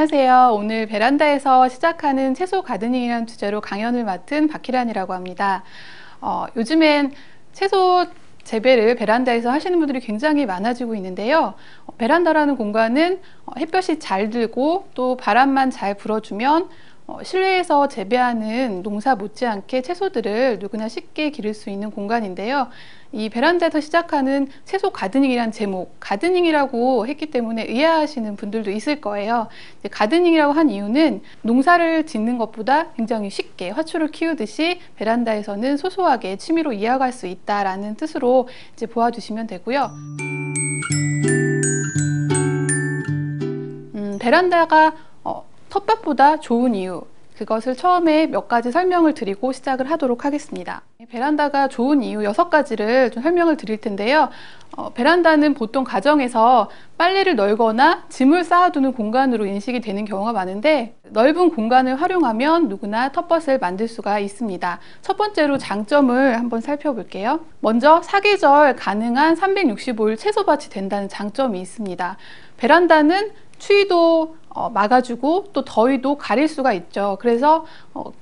안녕하세요. 오늘 베란다에서 시작하는 채소 가드닝이라는 주제로 강연을 맡은 박희란이라고 합니다. 요즘엔 채소 재배를 베란다에서 하시는 분들이 굉장히 많아지고 있는데요. 베란다라는 공간은 햇볕이 잘 들고 또 바람만 잘 불어주면 실내에서 재배하는 농사 못지않게 채소들을 누구나 쉽게 기를 수 있는 공간인데요. 이 베란다에서 시작하는 채소 가드닝이란 제목, 가드닝이라고 했기 때문에 의아하시는 분들도 있을 거예요. 가드닝이라고 한 이유는 농사를 짓는 것보다 굉장히 쉽게 화초를 키우듯이 베란다에서는 소소하게 취미로 이어갈 수 있다라는 뜻으로 이제 보아주시면 되고요. 베란다가 텃밭보다 좋은 이유, 그것을 처음에 몇 가지 설명을 드리고 시작을 하도록 하겠습니다. 베란다가 좋은 이유 6가지를 좀 설명을 드릴 텐데요. 베란다는 보통 가정에서 빨래를 널거나 짐을 쌓아두는 공간으로 인식이 되는 경우가 많은데, 넓은 공간을 활용하면 누구나 텃밭을 만들 수가 있습니다. 첫 번째로 장점을 한번 살펴볼게요. 먼저 사계절 가능한 365일 채소밭이 된다는 장점이 있습니다. 베란다는 추위도 막아주고 또 더위도 가릴 수가 있죠. 그래서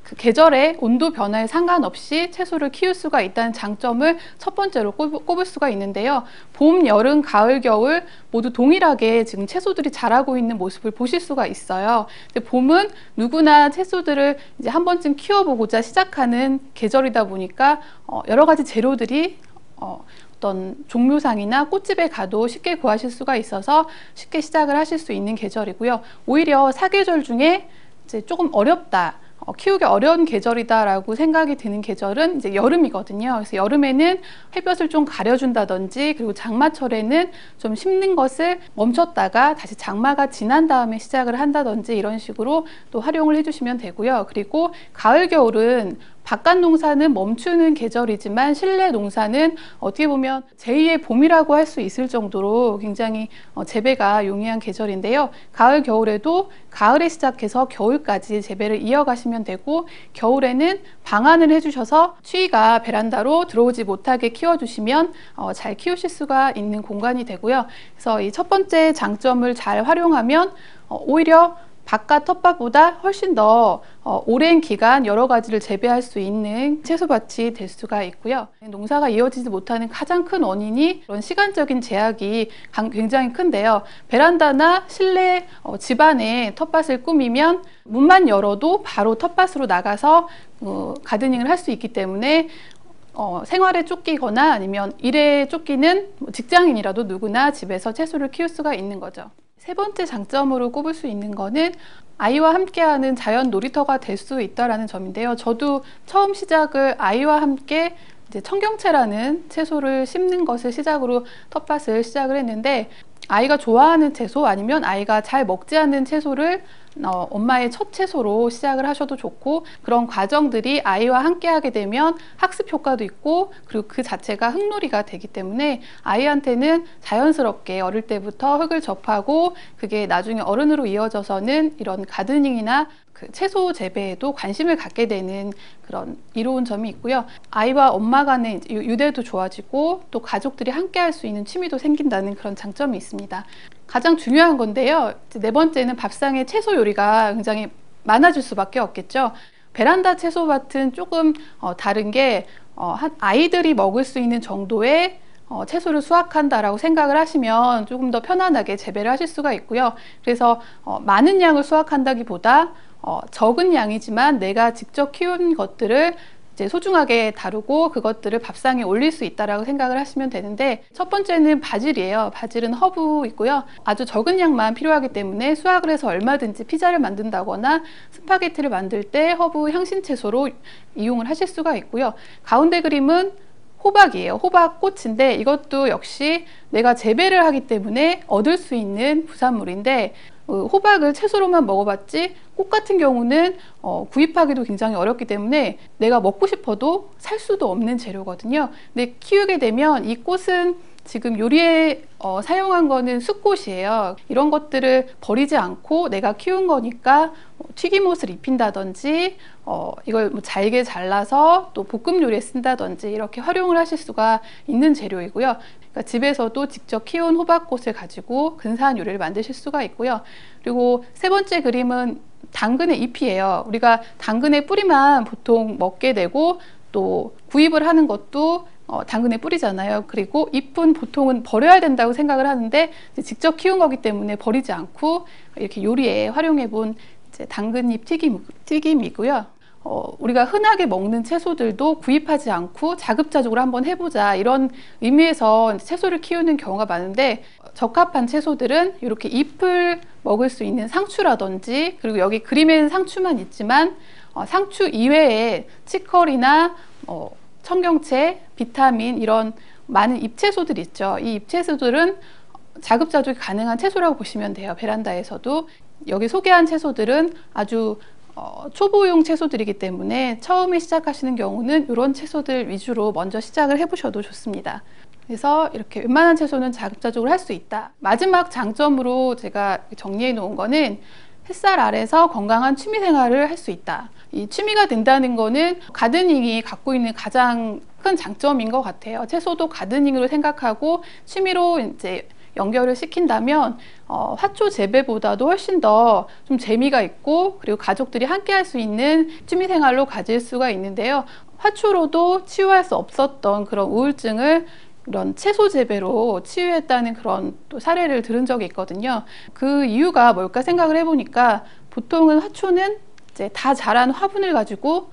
그 계절의 온도 변화에 상관없이 채소를 키울 수가 있다는 장점을 첫 번째로 꼽을 수가 있는데요. 봄, 여름, 가을, 겨울 모두 동일하게 지금 채소들이 자라고 있는 모습을 보실 수가 있어요. 봄은 누구나 채소들을 이제 한 번쯤 키워보고자 시작하는 계절이다 보니까 여러 가지 재료들이 어떤 종묘상이나 꽃집에 가도 쉽게 구하실 수가 있어서 쉽게 시작을 하실 수 있는 계절이고요. 오히려 사계절 중에 이제 조금 어렵다, 키우기 어려운 계절이다라고 생각이 드는 계절은 이제 여름이거든요. 그래서 여름에는 햇볕을 좀 가려준다든지, 그리고 장마철에는 좀 심는 것을 멈췄다가 다시 장마가 지난 다음에 시작을 한다든지, 이런 식으로 또 활용을 해주시면 되고요. 그리고 가을, 겨울은 바깥 농사는 멈추는 계절이지만 실내 농사는 어떻게 보면 제2의 봄이라고 할 수 있을 정도로 굉장히 재배가 용이한 계절인데요. 가을, 겨울에도 가을에 시작해서 겨울까지 재배를 이어가시면 되고, 겨울에는 방안을 해주셔서 추위가 베란다로 들어오지 못하게 키워주시면 잘 키우실 수가 있는 공간이 되고요. 그래서 이 첫 번째 장점을 잘 활용하면 오히려 바깥 텃밭보다 훨씬 더 오랜 기간 여러 가지를 재배할 수 있는 채소밭이 될 수가 있고요. 농사가 이어지지 못하는 가장 큰 원인이 그런 시간적인 제약이 굉장히 큰데요. 베란다나 실내 집안에 텃밭을 꾸미면 문만 열어도 바로 텃밭으로 나가서 가드닝을 할 수 있기 때문에 생활에 쫓기거나 아니면 일에 쫓기는 직장인이라도 누구나 집에서 채소를 키울 수가 있는 거죠. 세 번째 장점으로 꼽을 수 있는 거는 아이와 함께하는 자연 놀이터가 될 수 있다는 점인데요. 저도 처음 시작을 아이와 함께 이제 청경채라는 채소를 심는 것을 시작으로 텃밭을 시작을 했는데, 아이가 좋아하는 채소 아니면 아이가 잘 먹지 않는 채소를 엄마의 첫 채소로 시작을 하셔도 좋고, 그런 과정들이 아이와 함께 하게 되면 학습 효과도 있고, 그리고 그 자체가 흙놀이가 되기 때문에 아이한테는 자연스럽게 어릴 때부터 흙을 접하고 그게 나중에 어른으로 이어져서는 이런 가드닝이나 그 채소 재배에도 관심을 갖게 되는 그런 이로운 점이 있고요. 아이와 엄마 간의 유대도 좋아지고 또 가족들이 함께 할 수 있는 취미도 생긴다는 그런 장점이 있습니다. 가장 중요한 건데요. 네 번째는 밥상에 채소 요리가 굉장히 많아질 수밖에 없겠죠. 베란다 채소밭은 조금 다른 게 아이들이 먹을 수 있는 정도의 채소를 수확한다라고 생각을 하시면 조금 더 편안하게 재배를 하실 수가 있고요. 그래서 많은 양을 수확한다기보다 적은 양이지만 내가 직접 키운 것들을 이제 소중하게 다루고 그것들을 밥상에 올릴 수 있다라고 생각을 하시면 되는데, 첫 번째는 바질이에요. 바질은 허브이고요. 아주 적은 양만 필요하기 때문에 수확을 해서 얼마든지 피자를 만든다거나 스파게티를 만들 때 허브 향신 채소로 이용을 하실 수가 있고요. 가운데 그림은 호박이에요. 호박꽃인데 이것도 역시 내가 재배를 하기 때문에 얻을 수 있는 부산물인데, 호박을 채소로만 먹어봤지 꽃 같은 경우는 구입하기도 굉장히 어렵기 때문에 내가 먹고 싶어도 살 수도 없는 재료거든요. 근데 키우게 되면 이 꽃은 지금 요리에 사용한 거는 쑥꽃이에요. 이런 것들을 버리지 않고 내가 키운 거니까 튀김옷을 입힌다든지 이걸 뭐 잘게 잘라서 또 볶음 요리에 쓴다든지 이렇게 활용을 하실 수가 있는 재료이고요. 그러니까 집에서도 직접 키운 호박꽃을 가지고 근사한 요리를 만드실 수가 있고요. 그리고 세 번째 그림은 당근의 잎이에요. 우리가 당근의 뿌리만 보통 먹게 되고 또 구입을 하는 것도 당근의 뿌리잖아요. 그리고 잎은 보통은 버려야 된다고 생각을 하는데 직접 키운 거기 때문에 버리지 않고 이렇게 요리에 활용해 본 당근잎 튀김이고요. 우리가 흔하게 먹는 채소들도 구입하지 않고 자급자족으로 한번 해보자, 이런 의미에서 채소를 키우는 경우가 많은데, 적합한 채소들은 이렇게 잎을 먹을 수 있는 상추라든지, 그리고 여기 그림에는 상추만 있지만 상추 이외에 치커리나 청경채, 비타민, 이런 많은 잎채소들 있죠. 이 잎채소들은 자급자족이 가능한 채소라고 보시면 돼요. 베란다에서도. 여기 소개한 채소들은 아주 초보용 채소들이기 때문에 처음에 시작하시는 경우는 이런 채소들 위주로 먼저 시작을 해보셔도 좋습니다. 그래서 이렇게 웬만한 채소는 자급자족으로 할 수 있다. 마지막 장점으로 제가 정리해 놓은 거는 햇살 아래서 건강한 취미 생활을 할 수 있다. 이 취미가 된다는 거는 가드닝이 갖고 있는 가장 큰 장점인 것 같아요. 채소도 가드닝으로 생각하고 취미로 이제 연결을 시킨다면 화초 재배보다도 훨씬 더 좀 재미가 있고, 그리고 가족들이 함께 할 수 있는 취미 생활로 가질 수가 있는데요. 화초로도 치유할 수 없었던 그런 우울증을 이런 채소 재배로 치유했다는 그런 또 사례를 들은 적이 있거든요. 그 이유가 뭘까 생각을 해보니까, 보통은 화초는 이제 다 자란 화분을 가지고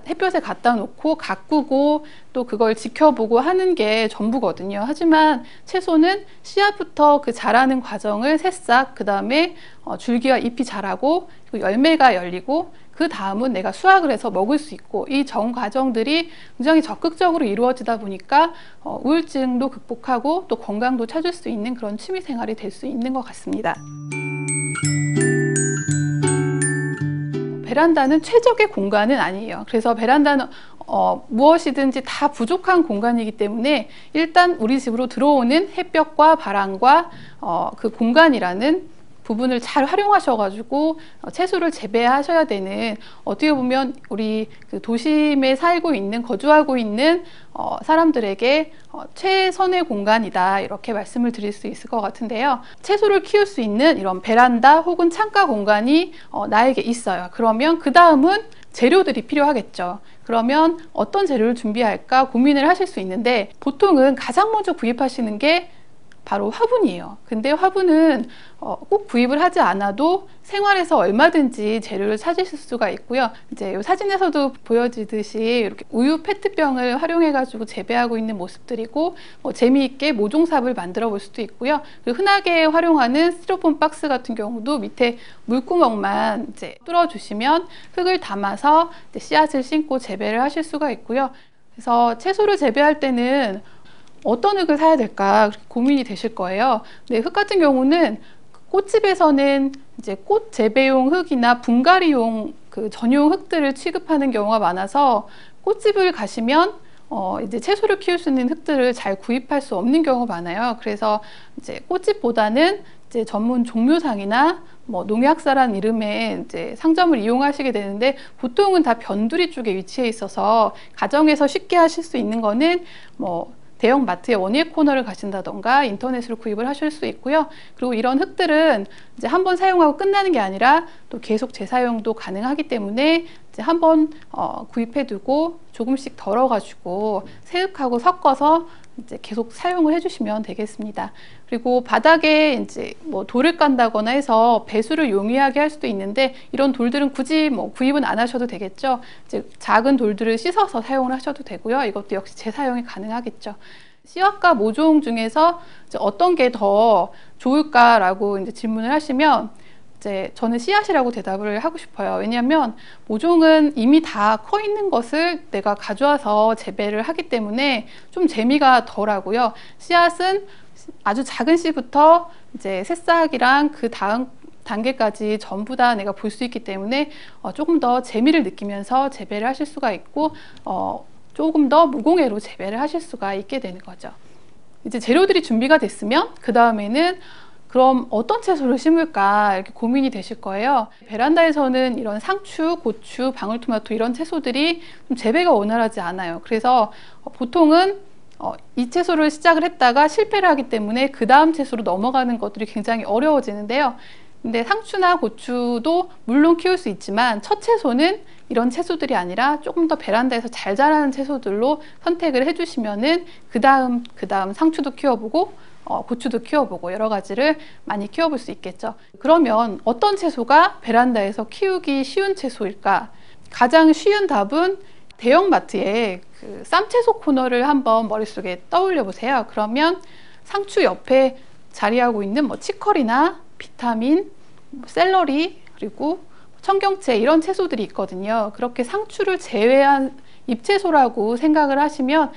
햇볕에 갖다 놓고 가꾸고 또 그걸 지켜보고 하는 게 전부거든요. 하지만 채소는 씨앗부터 그 자라는 과정을 새싹, 그 다음에 줄기와 잎이 자라고 그리고 열매가 열리고 그 다음은 내가 수확을 해서 먹을 수 있고, 이 전 과정들이 굉장히 적극적으로 이루어지다 보니까 우울증도 극복하고 또 건강도 찾을 수 있는 그런 취미 생활이 될 수 있는 것 같습니다. 베란다는 최적의 공간은 아니에요. 그래서 베란다는 무엇이든지 다 부족한 공간이기 때문에 일단 우리 집으로 들어오는 햇볕과 바람과 그 공간이라는 부분을 잘 활용하셔가지고 채소를 재배하셔야 되는, 어떻게 보면 우리 그 도심에 살고 있는, 거주하고 있는 사람들에게 최선의 공간이다, 이렇게 말씀을 드릴 수 있을 것 같은데요. 채소를 키울 수 있는 이런 베란다 혹은 창가 공간이 나에게 있어요. 그러면 그 다음은 재료들이 필요하겠죠. 그러면 어떤 재료를 준비할까 고민을 하실 수 있는데, 보통은 가장 먼저 구입하시는 게 바로 화분이에요. 근데 화분은 꼭 구입을 하지 않아도 생활에서 얼마든지 재료를 찾으실 수가 있고요. 이제 이 사진에서도 보여지듯이 이렇게 우유 페트병을 활용해 가지고 재배하고 있는 모습들이고, 재미있게 모종삽을 만들어 볼 수도 있고요. 그리고 흔하게 활용하는 스티로폼 박스 같은 경우도 밑에 물구멍만 이제 뚫어 주시면 흙을 담아서 이제 씨앗을 심고 재배를 하실 수가 있고요. 그래서 채소를 재배할 때는 어떤 흙을 사야 될까 고민이 되실 거예요. 근데 흙 같은 경우는 꽃집에서는 이제 꽃 재배용 흙이나 분갈이용 그 전용 흙들을 취급하는 경우가 많아서, 꽃집을 가시면 이제 채소를 키울 수 있는 흙들을 잘 구입할 수 없는 경우가 많아요. 그래서 이제 꽃집보다는 이제 전문 종묘상이나 뭐 농약사란 이름의 이제 상점을 이용하시게 되는데, 보통은 다 변두리 쪽에 위치해 있어서 가정에서 쉽게 하실 수 있는 거는 뭐 대형 마트의 원예 코너를 가신다던가 인터넷으로 구입을 하실 수 있고요. 그리고 이런 흙들은 이제 한번 사용하고 끝나는 게 아니라 또 계속 재사용도 가능하기 때문에 이제 한번 구입해 두고 조금씩 덜어가지고 새흙하고 섞어서 이제 계속 사용을 해주시면 되겠습니다. 그리고 바닥에 이제 뭐 돌을 깐다거나 해서 배수를 용이하게 할 수도 있는데, 이런 돌들은 굳이 뭐 구입은 안 하셔도 되겠죠. 이제 작은 돌들을 씻어서 사용을 하셔도 되고요. 이것도 역시 재사용이 가능하겠죠. 씨앗과 모종 중에서 이제 어떤 게 더 좋을까라고 이제 질문을 하시면, 이제 저는 씨앗이라고 대답을 하고 싶어요. 왜냐하면 모종은 이미 다 커 있는 것을 내가 가져와서 재배를 하기 때문에 좀 재미가 덜하고요. 씨앗은 아주 작은 씨부터 이제 새싹이랑 그 다음 단계까지 전부 다 내가 볼 수 있기 때문에 조금 더 재미를 느끼면서 재배를 하실 수가 있고, 조금 더 무공해로 재배를 하실 수가 있게 되는 거죠. 이제 재료들이 준비가 됐으면 그 다음에는 그럼 어떤 채소를 심을까 이렇게 고민이 되실 거예요. 베란다에서는 이런 상추, 고추, 방울토마토 이런 채소들이 좀 재배가 원활하지 않아요. 그래서 보통은 이 채소를 시작을 했다가 실패를 하기 때문에 그 다음 채소로 넘어가는 것들이 굉장히 어려워지는데요. 근데 상추나 고추도 물론 키울 수 있지만 첫 채소는 이런 채소들이 아니라 조금 더 베란다에서 잘 자라는 채소들로 선택을 해주시면은 그 다음 상추도 키워보고 고추도 키워보고 여러 가지를 많이 키워볼 수 있겠죠. 그러면 어떤 채소가 베란다에서 키우기 쉬운 채소일까? 가장 쉬운 답은 대형마트에 그 쌈채소 코너를 한번 머릿속에 떠올려 보세요. 그러면 상추 옆에 자리하고 있는 치커리나 비타민, 샐러리, 그리고 청경채 이런 채소들이 있거든요. 그렇게 상추를 제외한 잎채소라고 생각을 하시면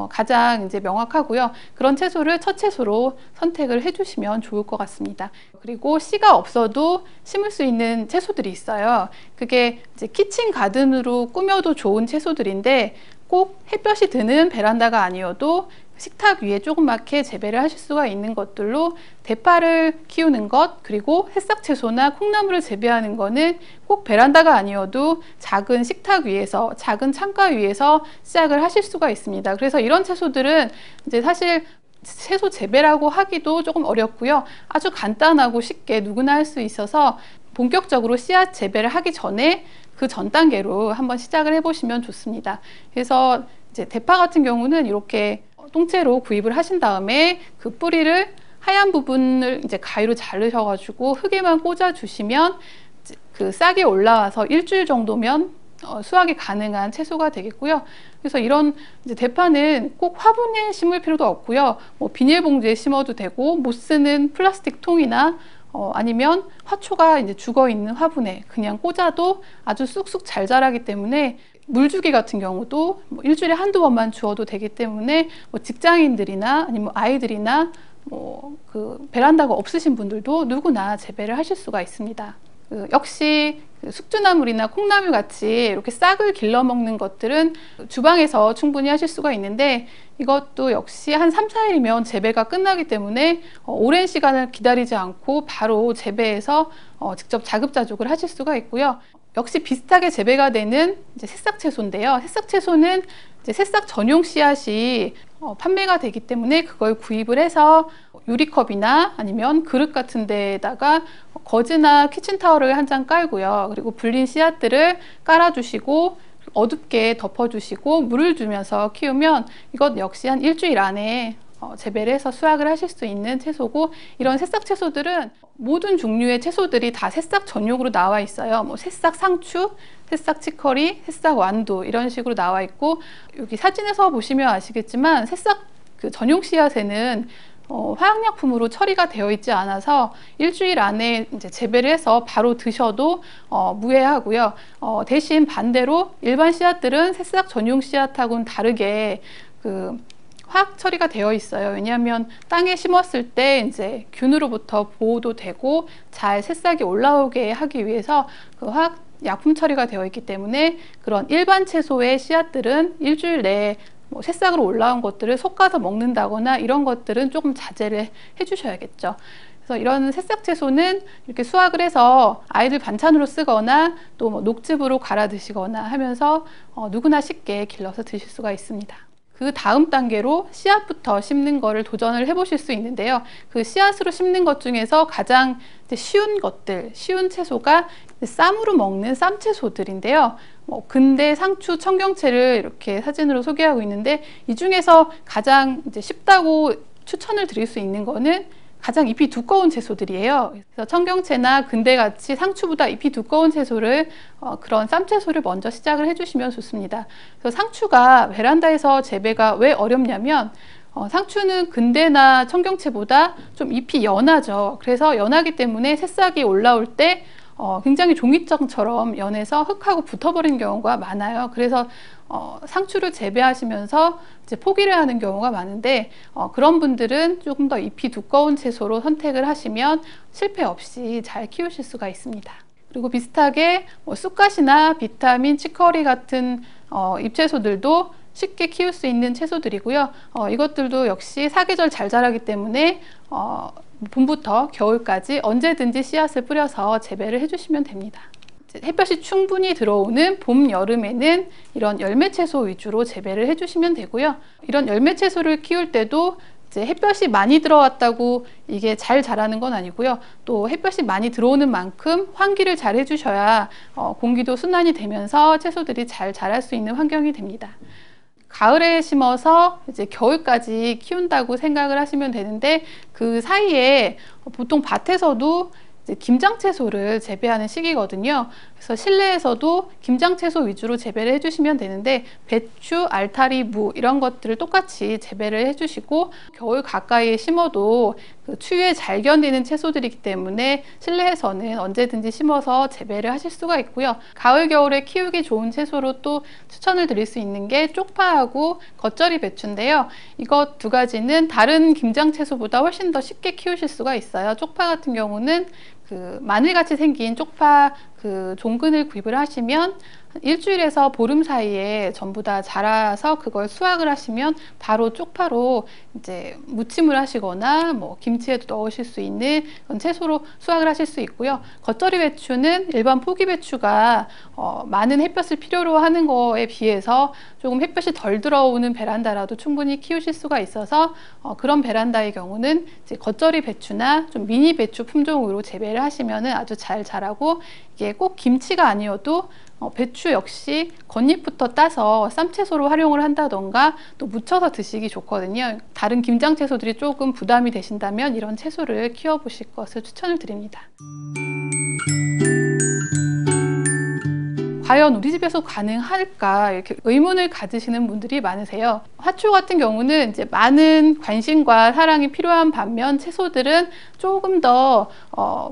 가장 이제 명확하고요. 그런 채소를 첫 채소로 선택을 해주시면 좋을 것 같습니다. 그리고 씨가 없어도 심을 수 있는 채소들이 있어요. 그게 이제 키친 가든으로 꾸며도 좋은 채소들인데 꼭 햇볕이 드는 베란다가 아니어도 식탁 위에 조그맣게 재배를 하실 수가 있는 것들로 대파를 키우는 것, 그리고 새싹 채소나 콩나물을 재배하는 거는 꼭 베란다가 아니어도 작은 식탁 위에서, 작은 창가 위에서 시작을 하실 수가 있습니다. 그래서 이런 채소들은 이제 사실 채소 재배라고 하기도 조금 어렵고요. 아주 간단하고 쉽게 누구나 할 수 있어서 본격적으로 씨앗 재배를 하기 전에 그 전 단계로 한번 시작을 해보시면 좋습니다. 그래서 이제 대파 같은 경우는 이렇게 통째로 구입을 하신 다음에 그 뿌리를 하얀 부분을 이제 가위로 자르셔가지고 흙에만 꽂아 주시면 그 싹이 올라와서 일주일 정도면 수확이 가능한 채소가 되겠고요. 그래서 이런 이제 대파는 꼭 화분에 심을 필요도 없고요. 비닐봉지에 심어도 되고 못 쓰는 플라스틱 통이나 아니면 화초가 이제 죽어 있는 화분에 그냥 꽂아도 아주 쑥쑥 잘 자라기 때문에 물주기 같은 경우도 일주일에 한두 번만 주어도 되기 때문에 직장인들이나 아니면 아이들이나 그 베란다가 없으신 분들도 누구나 재배를 하실 수가 있습니다. 역시 숙주나물이나 콩나물 같이 이렇게 싹을 길러 먹는 것들은 주방에서 충분히 하실 수가 있는데 이것도 역시 한 3, 4일이면 재배가 끝나기 때문에 오랜 시간을 기다리지 않고 바로 재배해서 직접 자급자족을 하실 수가 있고요. 역시 비슷하게 재배가 되는 이제 새싹 채소인데요. 새싹 채소는 이제 새싹 전용 씨앗이 판매가 되기 때문에 그걸 구입을 해서 유리컵이나 아니면 그릇 같은 데다가 거즈나 키친타월을 한 장 깔고요. 그리고 불린 씨앗들을 깔아주시고 어둡게 덮어주시고 물을 주면서 키우면 이것 역시 한 일주일 안에 재배를 해서 수확을 하실 수 있는 채소고, 이런 새싹 채소들은 모든 종류의 채소들이 다 새싹 전용으로 나와 있어요. 새싹 상추, 새싹 치커리, 새싹 완두 이런 식으로 나와 있고, 여기 사진에서 보시면 아시겠지만 새싹 그 전용 씨앗에는 화학약품으로 처리가 되어 있지 않아서 일주일 안에 이제 재배를 해서 바로 드셔도 무해하고요. 대신 반대로 일반 씨앗들은 새싹 전용 씨앗하고는 다르게 그 화학 처리가 되어 있어요. 왜냐하면 땅에 심었을 때 이제 균으로부터 보호도 되고 잘 새싹이 올라오게 하기 위해서 그 화학 약품 처리가 되어 있기 때문에 그런 일반 채소의 씨앗들은 일주일 내에 새싹으로 올라온 것들을 솎아서 먹는다거나 이런 것들은 조금 자제를 해 주셔야겠죠. 그래서 이런 새싹 채소는 이렇게 수확을 해서 아이들 반찬으로 쓰거나 또 녹즙으로 갈아 드시거나 하면서 누구나 쉽게 길러서 드실 수가 있습니다. 그 다음 단계로 씨앗부터 심는 거를 도전을 해보실 수 있는데요. 그 씨앗으로 심는 것 중에서 가장 쉬운 것들, 쉬운 채소가 쌈으로 먹는 쌈채소들인데요. 근대, 상추, 청경채를 이렇게 사진으로 소개하고 있는데 이 중에서 가장 이제 쉽다고 추천을 드릴 수 있는 거는 가장 잎이 두꺼운 채소들이에요. 그래서 청경채나 근대같이 상추보다 잎이 두꺼운 채소를 그런 쌈채소를 먼저 시작을 해주시면 좋습니다. 그래서 상추가 베란다에서 재배가 왜 어렵냐면 상추는 근대나 청경채보다 좀 잎이 연하죠. 그래서 연하기 때문에 새싹이 올라올 때 굉장히 종이장처럼 연해서 흙하고 붙어버리는 경우가 많아요. 그래서 상추를 재배하시면서 이제 포기를 하는 경우가 많은데 그런 분들은 조금 더 잎이 두꺼운 채소로 선택을 하시면 실패 없이 잘 키우실 수가 있습니다. 그리고 비슷하게 쑥갓이나 비타민, 치커리 같은 잎채소들도 쉽게 키울 수 있는 채소들이고요. 이것들도 역시 사계절 잘 자라기 때문에 봄부터 겨울까지 언제든지 씨앗을 뿌려서 재배를 해주시면 됩니다. 햇볕이 충분히 들어오는 봄, 여름에는 이런 열매 채소 위주로 재배를 해주시면 되고요. 이런 열매 채소를 키울 때도 이제 햇볕이 많이 들어왔다고 이게 잘 자라는 건 아니고요. 또 햇볕이 많이 들어오는 만큼 환기를 잘 해주셔야 공기도 순환이 되면서 채소들이 잘 자랄 수 있는 환경이 됩니다. 가을에 심어서 이제 겨울까지 키운다고 생각을 하시면 되는데, 그 사이에 보통 밭에서도 김장 채소를 재배하는 시기거든요. 그래서 실내에서도 김장 채소 위주로 재배를 해주시면 되는데, 배추, 알타리, 무 이런 것들을 똑같이 재배를 해주시고, 겨울 가까이에 심어도 그 추위에 잘 견디는 채소들이기 때문에 실내에서는 언제든지 심어서 재배를 하실 수가 있고요. 가을, 겨울에 키우기 좋은 채소로 또 추천을 드릴 수 있는 게 쪽파하고 겉절이 배추인데요. 이것 두 가지는 다른 김장 채소보다 훨씬 더 쉽게 키우실 수가 있어요. 쪽파 같은 경우는 그 마늘같이 생긴 쪽파 그 종근을 구입을 하시면 일주일에서 보름 사이에 전부 다 자라서 그걸 수확을 하시면 바로 쪽파로 이제 무침을 하시거나 뭐 김치에도 넣으실 수 있는 그런 채소로 수확을 하실 수 있고요. 겉절이 배추는 일반 포기 배추가 많은 햇볕을 필요로 하는 거에 비해서 조금 햇볕이 덜 들어오는 베란다라도 충분히 키우실 수가 있어서 그런 베란다의 경우는 이제 겉절이 배추나 좀 미니 배추 품종으로 재배를 하시면은 아주 잘 자라고, 이게 꼭 김치가 아니어도 배추 역시 겉잎부터 따서 쌈채소로 활용을 한다던가 또 무쳐서 드시기 좋거든요. 다른 김장 채소들이 조금 부담이 되신다면 이런 채소를 키워보실 것을 추천을 드립니다. 과연 우리 집에서 가능할까 이렇게 의문을 가지시는 분들이 많으세요. 화초 같은 경우는 이제 많은 관심과 사랑이 필요한 반면 채소들은 조금 더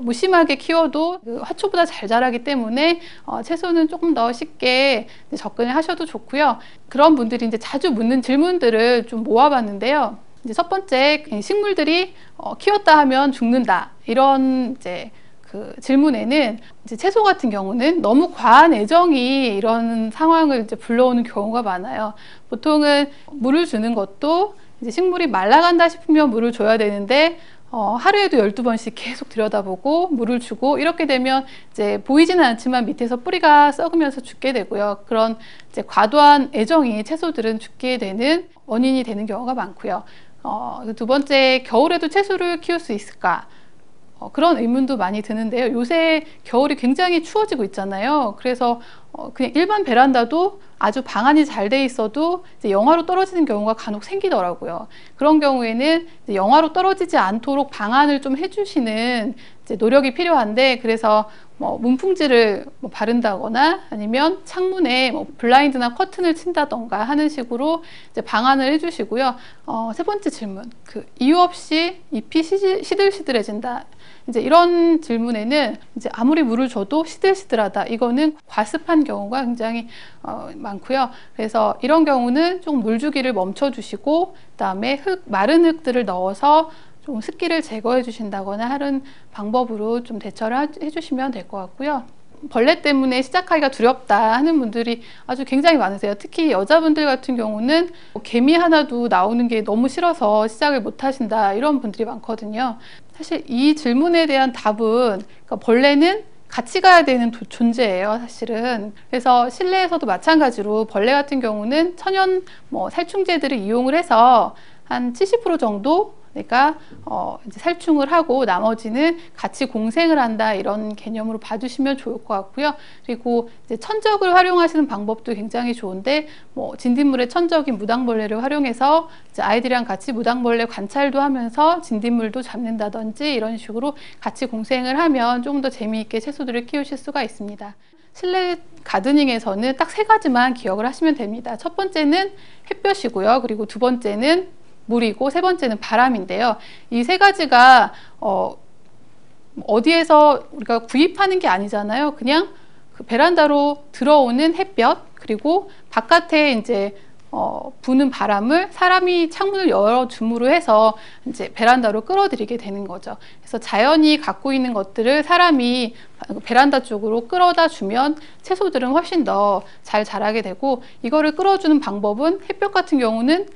무심하게 키워도 그 화초보다 잘 자라기 때문에 채소는 조금 더 쉽게 접근을 하셔도 좋고요. 그런 분들이 이제 자주 묻는 질문들을 좀 모아봤는데요. 이제 첫 번째, 식물들이 키웠다 하면 죽는다, 이런 이제 그 질문에는 이제 채소 같은 경우는 너무 과한 애정이 이런 상황을 이제 불러오는 경우가 많아요. 보통은 물을 주는 것도 이제 식물이 말라간다 싶으면 물을 줘야 되는데 하루에도 12번씩 계속 들여다보고 물을 주고, 이렇게 되면 이제 보이지는 않지만 밑에서 뿌리가 썩으면서 죽게 되고요. 그런 이제 과도한 애정이 채소들은 죽게 되는 원인이 되는 경우가 많고요. 두 번째, 겨울에도 채소를 키울 수 있을까? 그런 의문도 많이 드는데요. 요새 겨울이 굉장히 추워지고 있잖아요. 그래서 그냥 일반 베란다도 아주 방안이 잘 돼 있어도 이제 영하로 떨어지는 경우가 간혹 생기더라고요. 그런 경우에는 이제 영하로 떨어지지 않도록 방안을 좀 해주시는 이제 노력이 필요한데, 그래서 뭐 문풍지를 뭐 바른다거나 아니면 창문에 뭐 블라인드나 커튼을 친다던가 하는 식으로 이제 방안을 해주시고요. 세 번째 질문, 그 이유 없이 잎이 시들시들해진다. 이제 이런 질문에는 이제 아무리 물을 줘도 시들시들하다, 이거는 과습한 경우가 굉장히 많고요. 그래서 이런 경우는 좀 물 주기를 멈춰 주시고, 그다음에 마른 흙들을 넣어서 좀 습기를 제거해 주신다거나 하는 방법으로 좀 대처를 해주시면 될 것 같고요. 벌레 때문에 시작하기가 두렵다 하는 분들이 아주 굉장히 많으세요. 특히 여자분들 같은 경우는 개미 하나도 나오는 게 너무 싫어서 시작을 못 하신다, 이런 분들이 많거든요. 사실 이 질문에 대한 답은, 그러니까 벌레는 같이 가야 되는 존재예요, 사실은. 그래서 실내에서도 마찬가지로 벌레 같은 경우는 천연 살충제들을 이용을 해서 한 70% 정도 그러니까 이제 살충을 하고 나머지는 같이 공생을 한다, 이런 개념으로 봐주시면 좋을 것 같고요. 그리고 이제 천적을 활용하시는 방법도 굉장히 좋은데, 뭐 진딧물의 천적인 무당벌레를 활용해서 이제 아이들이랑 같이 무당벌레 관찰도 하면서 진딧물도 잡는다든지 이런 식으로 같이 공생을 하면 조금 더 재미있게 채소들을 키우실 수가 있습니다. 실내 가드닝에서는 딱 세 가지만 기억을 하시면 됩니다. 첫 번째는 햇볕이고요. 그리고 두 번째는 물이고, 세 번째는 바람인데요. 이 세 가지가 어디에서 우리가 구입하는 게 아니잖아요. 그냥 그 베란다로 들어오는 햇볕, 그리고 바깥에 이제 부는 바람을 사람이 창문을 열어줌으로 해서 이제 베란다로 끌어들이게 되는 거죠. 그래서 자연이 갖고 있는 것들을 사람이 베란다 쪽으로 끌어다 주면 채소들은 훨씬 더 잘 자라게 되고, 이거를 끌어주는 방법은 햇볕 같은 경우는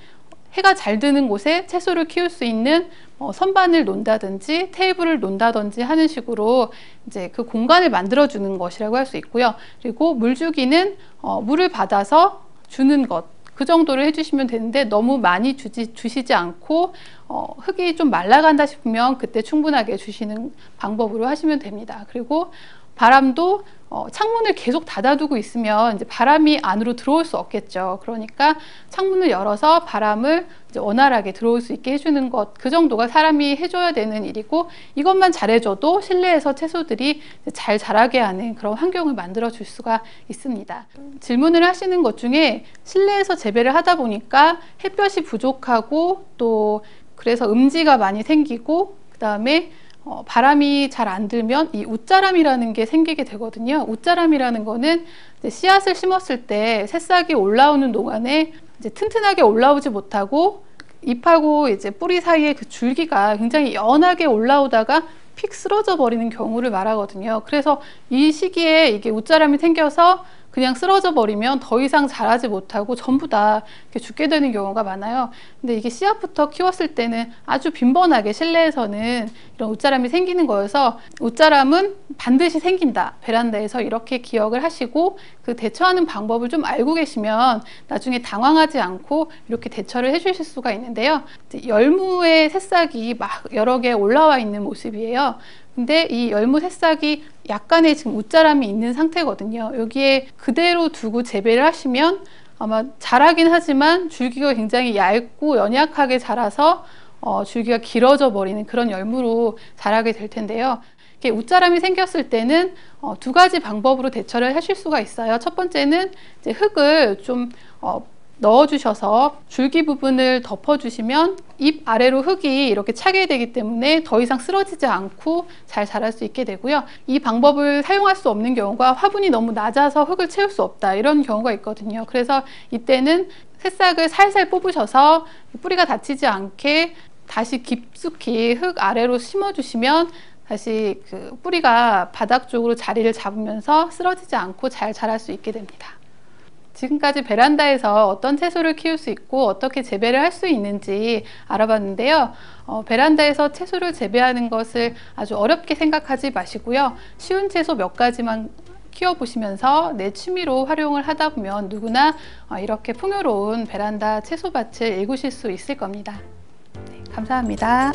해가 잘 드는 곳에 채소를 키울 수 있는 선반을 놓는다든지 테이블을 놓는다든지 하는 식으로 이제 그 공간을 만들어 주는 것이라고 할 수 있고요. 그리고 물주기는 물을 받아서 주는 것, 그 정도를 해주시면 되는데, 너무 많이 주시지 않고 흙이 좀 말라간다 싶으면 그때 충분하게 주시는 방법으로 하시면 됩니다. 그리고 바람도 창문을 계속 닫아두고 있으면 이제 바람이 안으로 들어올 수 없겠죠. 그러니까 창문을 열어서 바람을 이제 원활하게 들어올 수 있게 해주는 것, 그 정도가 사람이 해줘야 되는 일이고, 이것만 잘해줘도 실내에서 채소들이 잘 자라게 하는 그런 환경을 만들어 줄 수가 있습니다. 질문을 하시는 것 중에 실내에서 재배를 하다 보니까 햇볕이 부족하고, 또 그래서 음지가 많이 생기고, 그 다음에 바람이 잘 안 들면 이 웃자람이라는 게 생기게 되거든요. 웃자람이라는 거는 이제 씨앗을 심었을 때 새싹이 올라오는 동안에 이제 튼튼하게 올라오지 못하고, 잎하고 이제 뿌리 사이에 그 줄기가 굉장히 연하게 올라오다가 픽 쓰러져 버리는 경우를 말하거든요. 그래서 이 시기에 이게 웃자람이 생겨서 그냥 쓰러져 버리면 더 이상 자라지 못하고 전부 다 이렇게 죽게 되는 경우가 많아요. 근데 이게 씨앗부터 키웠을 때는 아주 빈번하게 실내에서는 이런 웃자람이 생기는 거여서, 웃자람은 반드시 생긴다, 베란다에서 이렇게 기억을 하시고 그 대처하는 방법을 좀 알고 계시면 나중에 당황하지 않고 이렇게 대처를 해 주실 수가 있는데요. 열무의 새싹이 막 여러 개 올라와 있는 모습이에요. 근데 이 열무 새싹이 약간의 지금 웃자람이 있는 상태거든요. 여기에 그대로 두고 재배를 하시면 아마 자라긴 하지만 줄기가 굉장히 얇고 연약하게 자라서 줄기가 길어져 버리는 그런 열무로 자라게 될 텐데요. 이렇게 웃자람이 생겼을 때는 두 가지 방법으로 대처를 하실 수가 있어요. 첫 번째는 이제 흙을 좀 넣어주셔서 줄기 부분을 덮어주시면 잎 아래로 흙이 이렇게 차게 되기 때문에 더 이상 쓰러지지 않고 잘 자랄 수 있게 되고요. 이 방법을 사용할 수 없는 경우가 화분이 너무 낮아서 흙을 채울 수 없다, 이런 경우가 있거든요. 그래서 이때는 새싹을 살살 뽑으셔서 뿌리가 다치지 않게 다시 깊숙이 흙 아래로 심어주시면 다시 그 뿌리가 바닥 쪽으로 자리를 잡으면서 쓰러지지 않고 잘 자랄 수 있게 됩니다. 지금까지 베란다에서 어떤 채소를 키울 수 있고 어떻게 재배를 할 수 있는지 알아봤는데요. 베란다에서 채소를 재배하는 것을 아주 어렵게 생각하지 마시고요. 쉬운 채소 몇 가지만 키워보시면서 내 취미로 활용을 하다 보면 누구나 이렇게 풍요로운 베란다 채소밭을 일구실 수 있을 겁니다. 네, 감사합니다.